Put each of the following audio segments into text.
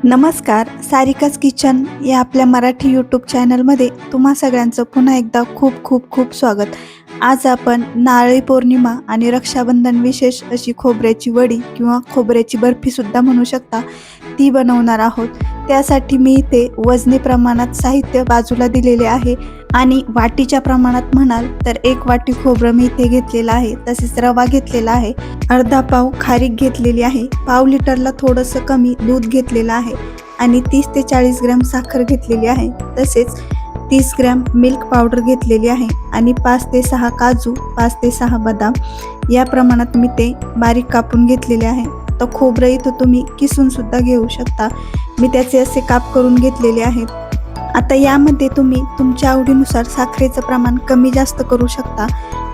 नमस्कार, सारिकाच किचन या आपल्या मराठी यूट्यूब चॅनलमध्ये तुम्हा सगळ्यांचं पुन्हा एकदा खूप खूप खूप स्वागत. आज आपण नारळी पौर्णिमा आणि रक्षाबंधन विशेष अशी खोबऱ्याची वडी किंवा खोबऱ्याची बर्फीसुद्धा म्हणू शकता, ती बनवणार आहोत. त्यासाठी मी इथे वजनी प्रमाणात साहित्य बाजूला दिलेले आहे आणि वाटीच्या प्रमाणात म्हणाल तर 1 वाटी खोबरं मी इथे घेतलेलं आहे. तसेच रवा घेतलेला आहे, अर्धा पाव खारीक घेतलेली आहे, पाव लिटरला थोडंसं कमी दूध घेतलेलं आहे आणि 30 ते 40 ग्रॅम साखर घेतलेली आहे. तसेच 30 ग्रॅम मिल्क पावडर घेतलेली आहे आणि 5 ते 6 काजू, 5 ते 6 बदाम या प्रमाणात मी ते बारीक कापून घेतलेले आहे. तर खोबरं इथं तुम्ही किसून सुद्धा घेऊ शकता. मी त्याचे असे काप करून घेतलेले आहेत. आता यामध्ये तुम्ही तुमच्या आवडीनुसार साखरेचं प्रमाण कमी जास्त करू शकता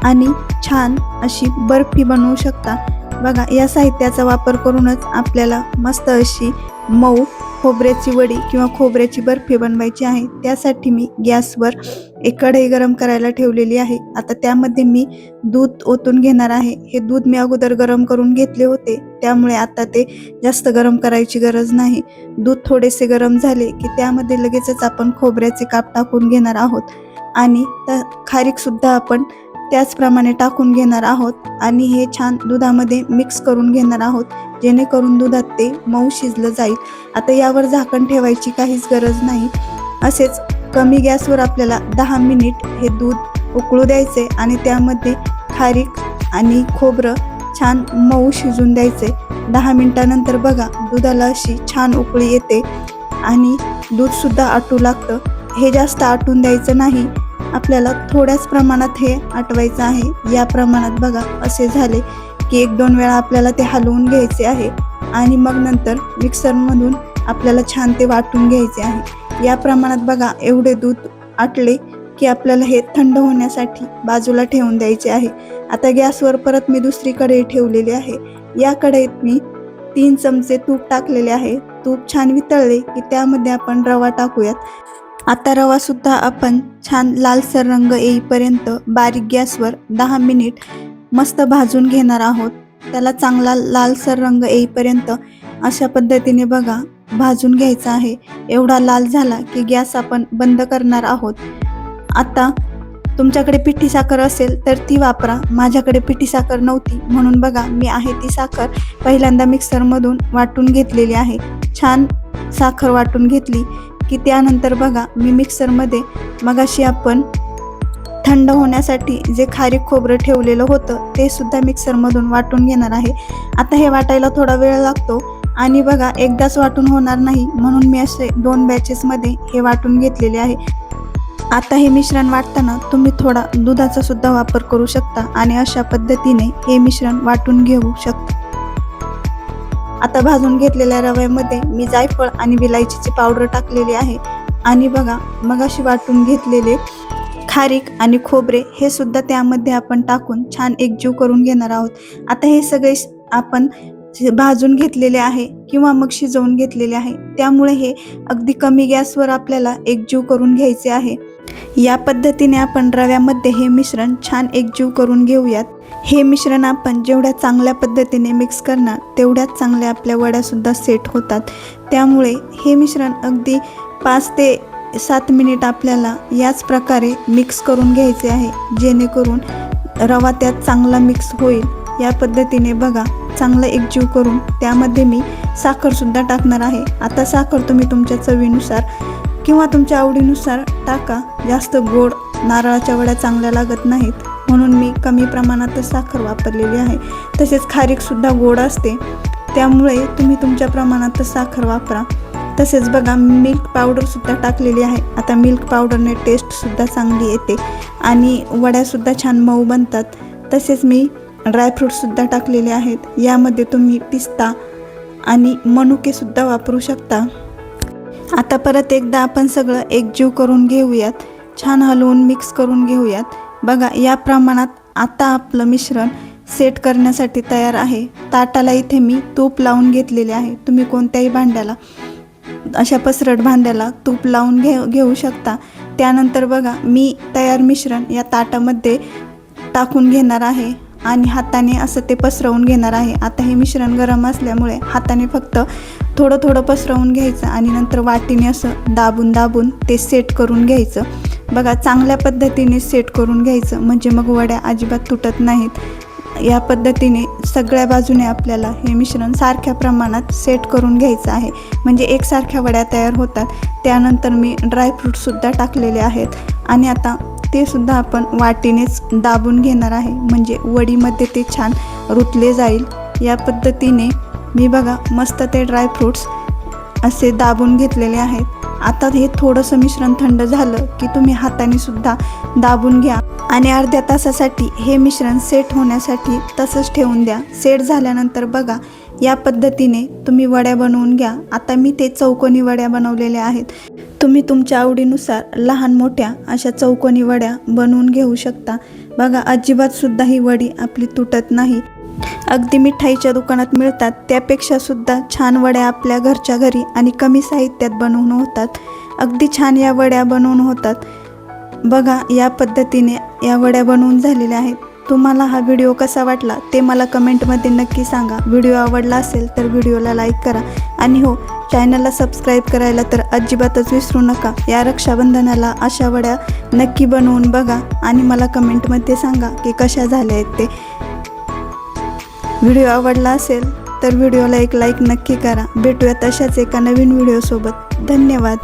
आणि छान अशी बर्फी बनवू शकता. बघा, या साहित्याचा वापर करूनच आपल्याला मस्त अशी मऊ खोबऱ्याची वडी किंवा खोबऱ्याची बर्फी बनवायची आहे. त्यासाठी मी गॅसवर एक कढई गरम करायला ठेवलेली आहे. आता त्यामध्ये मी दूध ओतून घेणार आहे. हे दूध मी अगोदर गरम करून घेतले होते, त्यामुळे आता ते जास्त गरम करायची गरज नाही. दूध थोडेसे गरम झाले की त्यामध्ये लगेचच आपण खोबऱ्याचे काप टाकून घेणार आहोत आणि खारीक सुद्धा आपण त्याचप्रमाणे टाकून घेणार आहोत आणि हे छान दुधामध्ये मिक्स करून घेणार आहोत, जेणेकरून दुधात ते मऊ शिजलं जाईल. आता यावर झाकण ठेवायची काहीच गरज नाही. असेच कमी गॅसवर आपल्याला 10 मिनिट हे दूध उकळू द्यायचे आणि त्यामध्ये खारीक आणि खोबरं छान मऊ शिजून द्यायचे. 10 मिनिटानंतर बघा, दुधाला अशी छान उकळी येते आणि दूधसुद्धा आटू लागतं. हे जास्त आटून द्यायचं नाही, आपल्याला थोड्याच प्रमाणात हे आटवायचं आहे. या प्रमाणात बघा असे झाले की 1-2 वेळा आपल्याला ते हलवून घ्यायचे आहे आणि मग नंतर मिक्सरमधून आपल्याला छान ते वाटून घ्यायचे आहे. या प्रमाणात बघा, एवढे दूध आटले की आपल्याला हे थंड होण्यासाठी बाजूला ठेवून द्यायचे आहे. आता गॅसवर परत मी दुसरी कढई ठेवलेली आहे. या कढईत मी 3 चमचे तूप टाकलेले आहे. तूप छान वितळले की त्यामध्ये आपण रवा टाकूयात. आता रवा सुद्धा आपण छान लालसर रंग येईपर्यंत बारीक गॅसवर 10 मिनिट मस्त भाजून घेणार आहोत. त्याला चांगला लालसर रंग येईपर्यंत अशा पद्धतीने बघा भाजून घ्यायचा आहे. एवढा लाल झाला की गॅस आपण बंद करणार आहोत. आता तुमच्याकडे पिठी साखर असेल तर ती वापरा. माझ्याकडे पिठी साखर नव्हती म्हणून बघा मी आहे ती साखर पहिल्यांदा मिक्सरमधून वाटून घेतलेली आहे. छान साखर वाटून घेतली की त्यानंतर बघा मी मिक्सरमध्ये मगाशी आपण थंड होण्यासाठी जे खारीक खोबरं ठेवलेलं होतं ते सुद्धा मिक्सरमधून वाटून घेणार आहे. आता हे वाटायला थोडा वेळ लागतो आणि बघा एकदाच वाटून होणार नाही, म्हणून मी असे 2 बॅचेसमध्ये हे वाटून घेतलेले आहे. आता हे मिश्रण वाटताना तुम्ही थोडा दुधाचा सुद्धा वापर करू शकता आणि अशा पद्धतीने हे मिश्रण वाटून घेऊ शकता. आता भाजून घेतलेल्या रव्यामध्ये मी जायफळ आणि विलायचीची पावडर टाकलेली आहे आणि बघा मगाशी वाटून घेतलेले खारीक आणि खोबरे हे सुद्धा त्यामध्ये आपण टाकून छान एकजीव करून घेणार आहोत. आता हे सगळे आपण भाजून घेतलेले आहे किंवा मग शिजवून घेतलेले आहे, त्यामुळे हे अगदी कमी गॅसवर आपल्याला एकजीव करून घ्यायचे आहे. या पद्धतीने आपण रव्यामध्ये हे मिश्रण छान एकजीव करून घेऊयात. हे मिश्रण आपण जेवढ्या चांगल्या पद्धतीने मिक्स करणार तेवढ्याच चांगल्या आपल्या वड्या सुद्धा सेट होतात. त्यामुळे हे मिश्रण अगदी 5 ते 7 मिनिट आपल्याला याच प्रकारे मिक्स करून घ्यायचे आहे, जेणेकरून रवा त्यात चांगला मिक्स होईल. या पद्धतीने बघा चांगलं एकजीव करून त्यामध्ये मी साखरसुद्धा टाकणार आहे. आता साखर तुम्ही तुमच्या चवीनुसार किंवा तुमच्या आवडीनुसार टाका. जास्त गोड नारळाच्या वड्या चांगल्या लागत नाहीत, म्हणून मी कमी प्रमाणातच साखर वापरलेली आहे. तसेच खारीकसुद्धा गोड असते, त्यामुळे तुम्ही तुमच्या प्रमाणातच साखर वापरा. तसेच बघा मिल्क पावडरसुद्धा टाकलेली आहे. आता मिल्क पावडरने टेस्टसुद्धा चांगली येते आणि वड्यासुद्धा छान मऊ बनतात. तसेच मी ड्रायफ्रूटसुद्धा टाकलेले आहेत. यामध्ये तुम्ही पिस्ता आणि मनुकेसुद्धा वापरू शकता. आता परत एकदा आपण सगळं एकजीव करून घेऊयात, छान हलवून मिक्स करून घेऊयात. बघा या प्रमाणात आता आपलं मिश्रण सेट करण्यासाठी तयार आहे. ताटाला इथे मी तूप लावून घेतलेले आहे. तुम्ही कोणत्याही भांड्याला अशा पसरट भांड्याला तूप लावून घेऊ शकता. त्यानंतर बघा मी तयार मिश्रण या ताटामध्ये टाकून घेणार आहे आणि हाताने असं ते पसरवून घेणार आहे. आता हे मिश्रण गरम असल्यामुळे हाताने फक्त थोडं थोडं पसरवून घ्यायचं आणि नंतर वाटीने असं दाबून दाबून ते सेट करून घ्यायचं. बघा, चांगल्या पद्धतीने सेट करून घ्यायचं म्हणजे मग वड्या अजिबात तुटत नाहीत. या पद्धतीने सगळ्या बाजूने आपल्याला हे मिश्रण सारख्या प्रमाणात सेट करून घ्यायचं आहे, म्हणजे एकसारख्या वड्या तयार होतात. त्यानंतर मी ड्रायफ्रूटसुद्धा टाकलेले आहेत आणि आता ते सुद्धा आपण वाटीनेच दाबून घेणार आहे, म्हणजे वडीमध्ये ते छान रुतले जाईल. या पद्धतीने मी बघा मस्त ते ड्रायफ्रूट्स असे दाबून घेतलेले आहेत. आता हे थोडंसं मिश्रण थंड झालं की तुम्ही हाताने सुद्धा दाबून घ्या आणि अर्ध्या तासासाठी हे मिश्रण सेट होण्यासाठी तसंच ठेवून द्या. सेट झाल्यानंतर बघा या पद्धतीने तुम्ही वड्या बनवून घ्या. आता मी ते चौकोनी वड्या बनवलेल्या आहेत. तुम्ही तुमच्या आवडीनुसार लहान मोठ्या अशा चौकोनी वड्या बनवून घेऊ शकता. बघा, अजिबात सुद्धा ही वडी आपली तुटत नाही. अगदी मिठाईच्या दुकानात मिळतात त्यापेक्षा सुद्धा छान वड्या आपल्या घरच्या घरी आणि कमी साहित्यात बनवून होतात. अगदी छान या वड्या बनवून होतात. बघा, या पद्धतीने या वड्या बनवून झालेल्या आहेत. तुम्हाला हा व्हिडिओ कसा वाटला ते मला कमेंटमध्ये नक्की सांगा. व्हिडिओ आवडला असेल तर व्हिडिओला लाईक करा आणि हो, चॅनलला सबस्क्राईब करायला तर अजिबातच विसरू नका. या रक्षाबंधनाला अशा वड्या नक्की बनवून बघा आणि मला कमेंटमध्ये सांगा की कशा झाल्या आहेत ते. व्हिडिओ आवडला असेल तर व्हिडिओला एक लाईक नक्की करा. भेटूयात अशाच एका नवीन व्हिडिओसोबत. धन्यवाद.